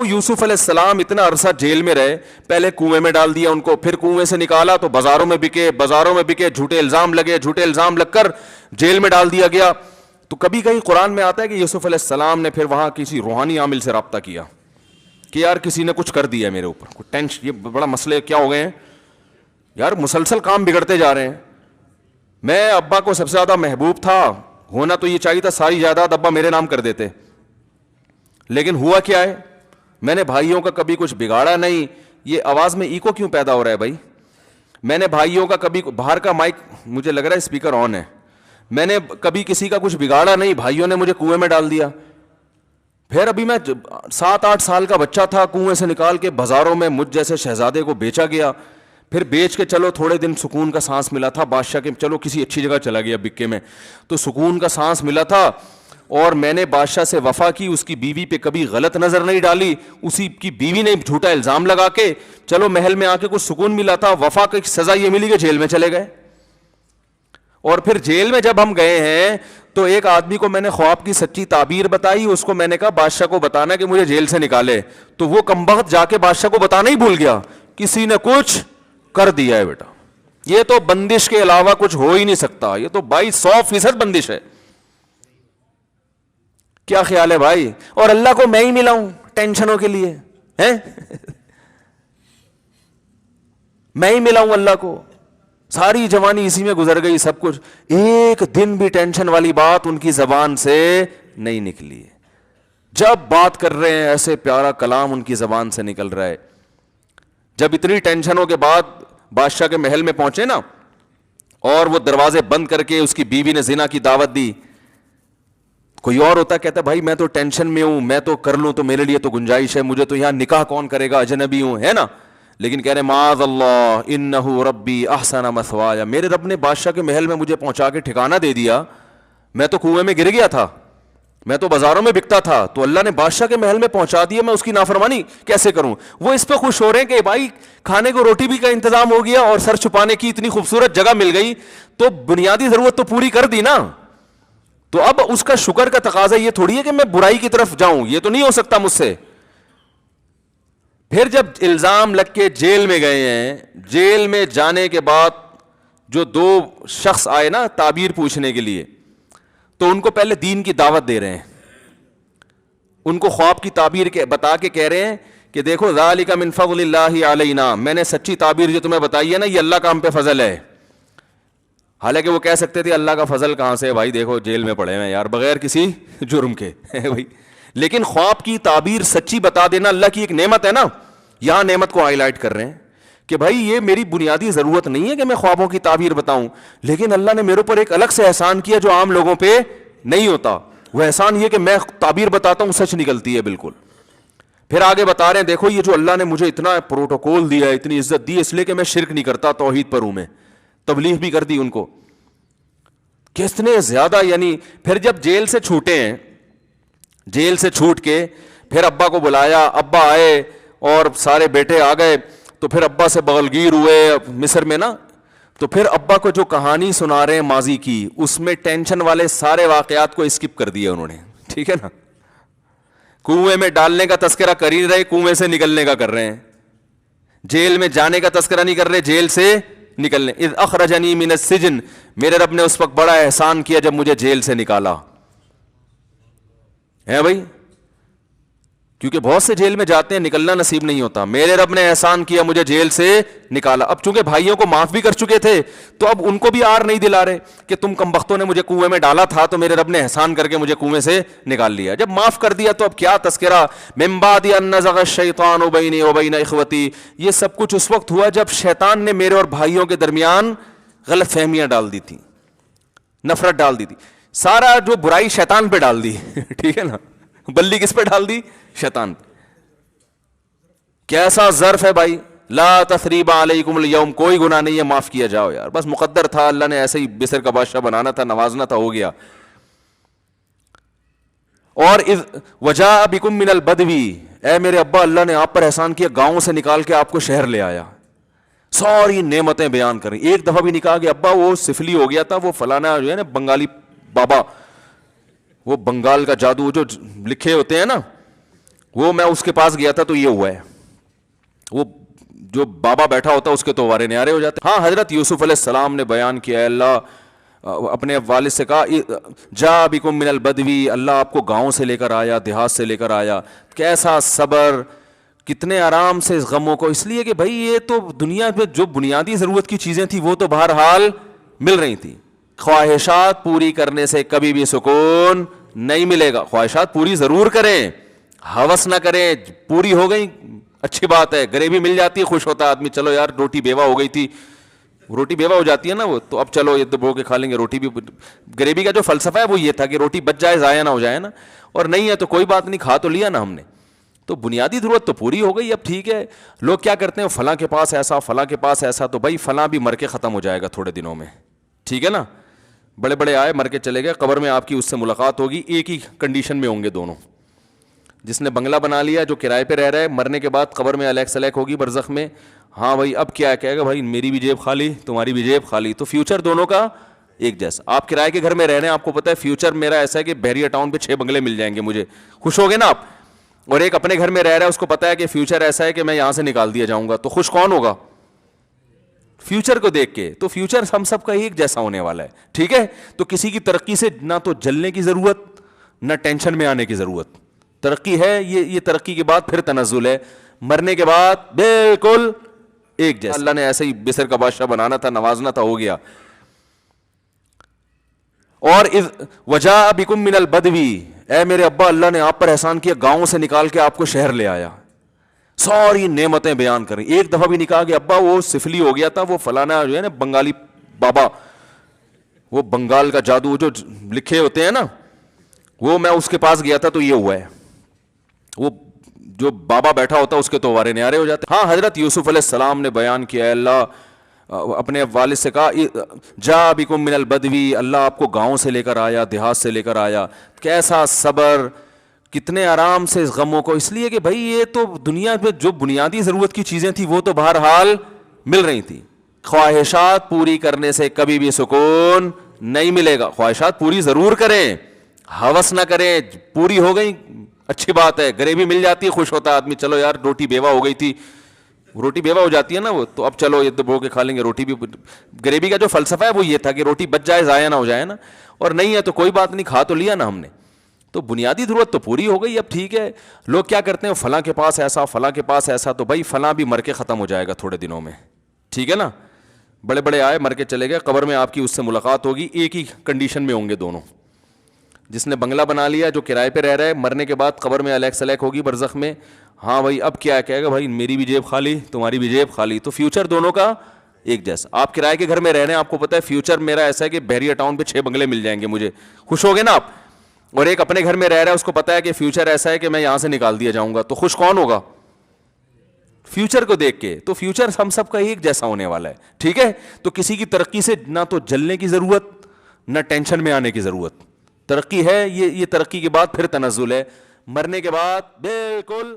یوسف علیہ السلام اتنا عرصہ جیل میں رہے, پہلے کنویں میں ڈال دیا ان کو, پھر کنویں سے نکالا تو بازاروں میں بکے, جھوٹے الزام لگ کر جیل میں ڈال دیا گیا. تو کبھی کہیں قرآن میں آتا ہے کہ یوسف علیہ السلام نے پھر وہاں کسی روحانی عامل سے رابطہ کیا کہ یار کسی نے کچھ کر دیا میرے اوپر, کوئی ٹینشن, یہ بڑا مسئلے کیا ہو گئے ہیں یار, مسلسل کام بگڑتے جا رہے ہیں. میں ابا کو سب سے زیادہ محبوب تھا, ہونا تو یہ چاہیے تھا ساری جائیداد ابا میرے نام کر دیتے, لیکن ہوا کیا ہے, میں نے بھائیوں کا کبھی کچھ بگاڑا نہیں. یہ آواز میں ایکو کیوں پیدا ہو رہا ہے بھائی؟ میں نے بھائیوں کا کبھی, باہر کا مائک مجھے لگ رہا ہے اسپیکر آن ہے, میں نے کبھی کسی کا کچھ بگاڑا نہیں, بھائیوں نے مجھے کنویں میں ڈال دیا. پھر ابھی میں 7-8 سال کا بچہ تھا, کنویں سے نکال کے بازاروں میں مجھ جیسے شہزادے کو بیچا گیا, پھر بیچ کے چلو تھوڑے دن سکون کا سانس ملا تھا بادشاہ کے, چلو کسی اچھی جگہ چلا گیا بکے میں, تو سکون کا سانس ملا تھا. اور میں نے بادشاہ سے وفا کی, اس کی بیوی پہ کبھی غلط نظر نہیں ڈالی, اسی کی بیوی نے جھوٹا الزام لگا کے چلو محل میں آ کے کچھ سکون ملا تھا. وفا کی سزا یہ ملی کہ جیل میں چلے گئے. اور پھر جیل میں جب ہم گئے ہیں تو ایک آدمی کو میں نے خواب کی سچی تعبیر بتائی, اس کو میں نے کہا بادشاہ کو بتانا کہ مجھے جیل سے نکالے, تو وہ کمبخت جا کے بادشاہ کو بتانا ہی بھول گیا, کسی نے کچھ کر دیا ہے بیٹا. یہ تو بندش کے علاوہ کچھ ہو ہی نہیں سکتا, یہ تو 100% بندش ہے. کیا خیال ہے بھائی؟ اور اللہ کو میں ہی ملا ہوں ٹینشنوں کے لیے, میں ہی ملا ہوں اللہ کو, ساری جوانی اسی میں گزر گئی, سب کچھ, ایک دن بھی ٹینشن والی بات ان کی زبان سے نہیں نکلی. جب بات کر رہے ہیں ایسے پیارا کلام ان کی زبان سے نکل رہا ہے. جب اتنی ٹینشنوں کے بعد بادشاہ کے محل میں پہنچے نا, اور وہ دروازے بند کر کے اس کی بیوی نے زنا کی دعوت دی, کوئی اور ہوتا کہتا بھائی میں تو ٹینشن میں ہوں, میں تو کر لوں تو میرے لیے تو گنجائش ہے, مجھے تو یہاں نکاح کون کرے گا, اجنبی ہوں, ہے نا. لیکن کہہ رہے معاذ اللہ انہ ربی احسن مثوایا, میرے رب نے بادشاہ کے محل میں مجھے پہنچا کے ٹھکانہ دے دیا, میں تو کنویں میں گر گیا تھا, میں تو بازاروں میں بکتا تھا, تو اللہ نے بادشاہ کے محل میں پہنچا دیا, میں اس کی نافرمانی کیسے کروں. وہ اس پہ خوش ہو رہے ہیں کہ بھائی کھانے کو روٹی بھی کا انتظام ہو گیا اور سر چھپانے کی اتنی خوبصورت جگہ مل گئی, تو بنیادی ضرورت تو پوری کر دی نا. تو اب اس کا شکر کا تقاضا یہ تھوڑی ہے کہ میں برائی کی طرف جاؤں, یہ تو نہیں ہو سکتا مجھ سے. پھر جب الزام لگ کے جیل میں گئے ہیں, جیل میں جانے کے بعد جو 2 شخص آئے نا تعبیر پوچھنے کے لیے, تو ان کو پہلے دین کی دعوت دے رہے ہیں, ان کو خواب کی تعبیر بتا کے کہہ رہے ہیں کہ دیکھو ذالک من فضل اللہ علینا, میں نے سچی تعبیر جو تمہیں بتائی ہے نا, یہ اللہ کا ہم پہ فضل ہے. حالانکہ وہ کہہ سکتے تھے اللہ کا فضل کہاں سے بھائی, دیکھو جیل میں پڑے ہیں یار بغیر کسی جرم کے بھائی. لیکن خواب کی تعبیر سچی بتا دینا اللہ کی ایک نعمت ہے نا, یہاں نعمت کو ہائی لائٹ کر رہے ہیں کہ بھائی یہ میری بنیادی ضرورت نہیں ہے کہ میں خوابوں کی تعبیر بتاؤں, لیکن اللہ نے میرے اوپر ایک الگ سے احسان کیا جو عام لوگوں پہ نہیں ہوتا. وہ احسان یہ کہ میں تعبیر بتاتا ہوں سچ نکلتی ہے بالکل. پھر آگے بتا رہے ہیں دیکھو یہ جو اللہ نے مجھے اتنا پروٹوکول دیا ہے, اتنی عزت دی, اس لیے کہ میں شرک نہیں کرتا, توحید پر ہوں, میں تبلیغ بھی کر دی ان کو. کتنے زیادہ, یعنی پھر جب جیل سے چھوٹے ہیں, جیل سے چھوٹ کے پھر ابا کو بلایا, ابا آئے اور سارے بیٹے آ گئے, تو پھر ابا سے بغلگیر ہوئے مصر میں نا, تو پھر ابا کو جو کہانی سنا رہے ہیں ماضی کی, اس میں ٹینشن والے سارے واقعات کو اسکپ کر دیا انہوں نے, ٹھیک ہے نا. کنویں میں ڈالنے کا تذکرہ کر ہی رہے, کنویں سے نکلنے کا کر رہے ہیں, جیل میں جانے کا تذکرہ نہیں کر رہے, جیل سے نکلنے. اذ اخرجنی من السجن, میرے رب نے اس وقت بڑا احسان کیا جب مجھے جیل سے نکالا ہے بھائی, کیونکہ بہت سے جیل میں جاتے ہیں نکلنا نصیب نہیں ہوتا. میرے رب نے احسان کیا مجھے جیل سے نکالا. اب چونکہ بھائیوں کو معاف بھی کر چکے تھے تو اب ان کو بھی آر نہیں دلا رہے کہ تم کم بختوں نے مجھے کنویں میں ڈالا تھا تو میرے رب نے احسان کر کے مجھے کنویں سے نکال لیا. جب معاف کر دیا تو اب کیا تذکرہ, من بعد ان نزغ الشیطان بینی وبین اخوتی, یہ سب کچھ اس وقت ہوا جب شیطان نے میرے اور بھائیوں کے درمیان غلط فہمیاں ڈال دی تھی, نفرت ڈال دی تھی. سارا جو برائی شیطان پہ ڈال دی, ٹھیک ہے نا, بلی کس پہ ڈال دی, شیطان پہ. کیسا ظرف ہے بھائی, لا تثریب علیکم اليوم, کوئی گناہ نہیں ہے, معاف کیا جاؤ یار, بس مقدر تھا, اللہ نے ایسے ہی مصر کا بادشاہ بنانا تھا, نوازنا تھا, ہو گیا. اور وجاء بکم من البدوی, اے میرے ابا اللہ نے آپ پر احسان کیا, گاؤں سے نکال کے آپ کو شہر لے آیا, ساری نعمتیں بیان کریں. ایک دفعہ بھی نہیں کہا کہ ابا وہ سفلی ہو گیا تھا, وہ فلانا جو ہے نا بنگالی بابا, وہ بنگال کا جادو جو لکھے ہوتے ہیں نا, وہ میں اس کے پاس گیا تھا تو یہ ہوا ہے. وہ جو بابا بیٹھا ہوتا ہے اس کے تو وارے نیارے ہو جاتے. ہاں حضرت یوسف علیہ السلام نے بیان کیا ہے, اللہ اپنے والد سے کہا جا بکم من البدوی, اللہ آپ کو گاؤں سے لے کر آیا, دیہات سے لے کر آیا. کیسا صبر, کتنے آرام سے اس غموں کو, اس لیے کہ بھائی یہ تو دنیا میں جو بنیادی ضرورت کی چیزیں تھیں وہ تو بہرحال مل رہی تھیں. خواہشات پوری کرنے سے کبھی بھی سکون نہیں ملے گا. خواہشات پوری ضرور کریں, ہوس نہ کریں, پوری ہو گئی اچھی بات ہے, گریوی مل جاتی ہے خوش ہوتا ہے آدمی, چلو یار روٹی بیوہ ہو گئی تھی, روٹی بیوہ ہو جاتی ہے نا وہ, تو اب چلو یہ دبو کے کھا لیں گے روٹی بھی. گریوی کا جو فلسفہ ہے وہ یہ تھا کہ روٹی بچ جائے, ضائع نہ ہو جائے نا, اور نہیں ہے تو کوئی بات نہیں, کھا تو لیا نا ہم نے, تو بنیادی ضرورت تو پوری ہو گئی. اب ٹھیک ہے, لوگ کیا کرتے ہیں, فلاں کے پاس ایسا, فلاں کے پاس ایسا, تو بھائی فلاں بھی مر کے ختم ہو جائے گا تھوڑے دنوں میں, ٹھیک ہے نا, بڑے بڑے آئے مر کے چلے گئے, قبر میں آپ کی اس سے ملاقات ہوگی, ایک ہی کنڈیشن میں ہوں گے دونوں. جس نے بنگلہ بنا لیا, جو کرائے پہ رہ رہا ہے, مرنے کے بعد قبر میں الیک سلیک ہوگی برزخ میں, ہاں بھائی اب کیا کہے گا, بھائی میری بھی جیب خالی, تمہاری بھی جیب خالی, تو فیوچر دونوں کا ایک جیسا. آپ کرائے کے گھر میں رہ رہے ہیں, آپ کو پتا ہے فیوچر میرا ایسا ہے کہ بحریہ ٹاؤن پہ 6 بنگلے مل جائیں گے مجھے, خوش ہو گے نا آپ. اور ایک اپنے گھر میں رہ رہا ہے, اس کو پتا ہے کہ فیوچر ایسا ہے کہ میں یہاں سے نکال دیا جاؤں گا, تو خوش کون ہوگا؟ فیوچر کو دیکھ کے. تو فیوچر ہم سب کا ایک جیسا ہونے والا ہے, ٹھیک ہے. تو کسی کی ترقی سے نہ تو جلنے کی ضرورت, نہ ٹینشن میں آنے کی ضرورت. ترقی ہے یہ ترقی کے بعد پھر تنزل ہے, مرنے کے بعد بالکل ایک جیسا. اللہ نے ایسے ہی مصر کا بادشاہ بنانا تھا, نوازنا تھا, ہو گیا. اور وجاء بکم من البدوی, اے میرے ابا اللہ نے آپ پر احسان کیا, گاؤں سے نکال کے آپ کو شہر لے آیا, ساری نعمتیں بیان کریں. ایک دفعہ بھی نہیں کہا کہ ابا وہ سفلی ہو گیا تھا, وہ فلانا جو ہے نا بنگالی بابا, وہ بنگال کا جادو جو لکھے ہوتے ہیں نا, وہ میں اس کے پاس گیا تھا تو یہ ہوا ہے. وہ جو بابا بیٹھا ہوتا ہے اس کے تو وارے نیارے ہو جاتے. ہاں حضرت یوسف علیہ السلام نے بیان کیا ہے, اللہ اپنے والد سے کہا جا بکم من البدوی, اللہ آپ کو گاؤں سے لے کر آیا, دیہات سے لے کر آیا. کیسا صبر, کتنے آرام سے اس غموں کو, اس لیے کہ بھائی یہ تو دنیا میں جو بنیادی ضرورت کی چیزیں تھیں وہ تو بہرحال مل رہی تھیں. خواہشات پوری کرنے سے کبھی بھی سکون نہیں ملے گا. خواہشات پوری ضرور کریں, ہوس نہ کریں, پوری ہو گئی اچھی بات ہے, گریوی مل جاتی ہے خوش ہوتا ہے آدمی, چلو یار روٹی بیوہ ہو گئی تھی, روٹی بیوہ ہو جاتی ہے نا وہ, تو اب چلو یہ دبو کے کھا لیں گے روٹی بھی. گریوی کا جو فلسفہ ہے وہ یہ تھا کہ روٹی بچ جائے, ضائع نہ ہو جائے نا, اور نہیں ہے تو کوئی بات نہیں, کھا تو لیا نا ہم نے, تو بنیادی ضرورت تو پوری ہو گئی. اب ٹھیک ہے, لوگ کیا کرتے ہیں, فلاں کے پاس ایسا, فلاں کے پاس ایسا, تو بھائی فلاں بھی مر کے ختم ہو جائے گا تھوڑے دنوں میں, ٹھیک ہے نا, بڑے بڑے آئے مر کے چلے گئے, قبر میں آپ کی اس سے ملاقات ہوگی, ایک ہی کنڈیشن میں ہوں گے دونوں. جس نے بنگلہ بنا لیا, جو کرائے پہ رہ رہا ہے, مرنے کے بعد قبر میں الیک سلیک ہوگی برزخ میں, ہاں بھائی اب کیا کہے گا, بھائی میری بھی جیب خالی, تمہاری بھی جیب خالی, تو فیوچر دونوں کا ایک جیسا. آپ کرائے کے گھر میں رہ رہے ہیں, آپ کو پتا ہے فیوچر میرا ایسا ہے کہ بحریہ ٹاؤن پہ 6 بنگلے مل جائیں گے مجھے, خوش ہو گے نا آپ. اور ایک اپنے گھر میں رہ رہا ہے, اس کو پتا ہے کہ فیوچر ایسا ہے کہ میں یہاں سے نکال دیا جاؤں گا, تو خوش کون ہوگا؟ فیوچر کو دیکھ کے. تو فیوچر ہم سب کا ایک جیسا ہونے والا ہے, ٹھیک ہے. تو کسی کی ترقی سے نہ تو جلنے کی ضرورت, نہ ٹینشن میں آنے کی ضرورت. ترقی ہے یہ ترقی کے بعد پھر تنزل ہے, مرنے کے بعد بالکل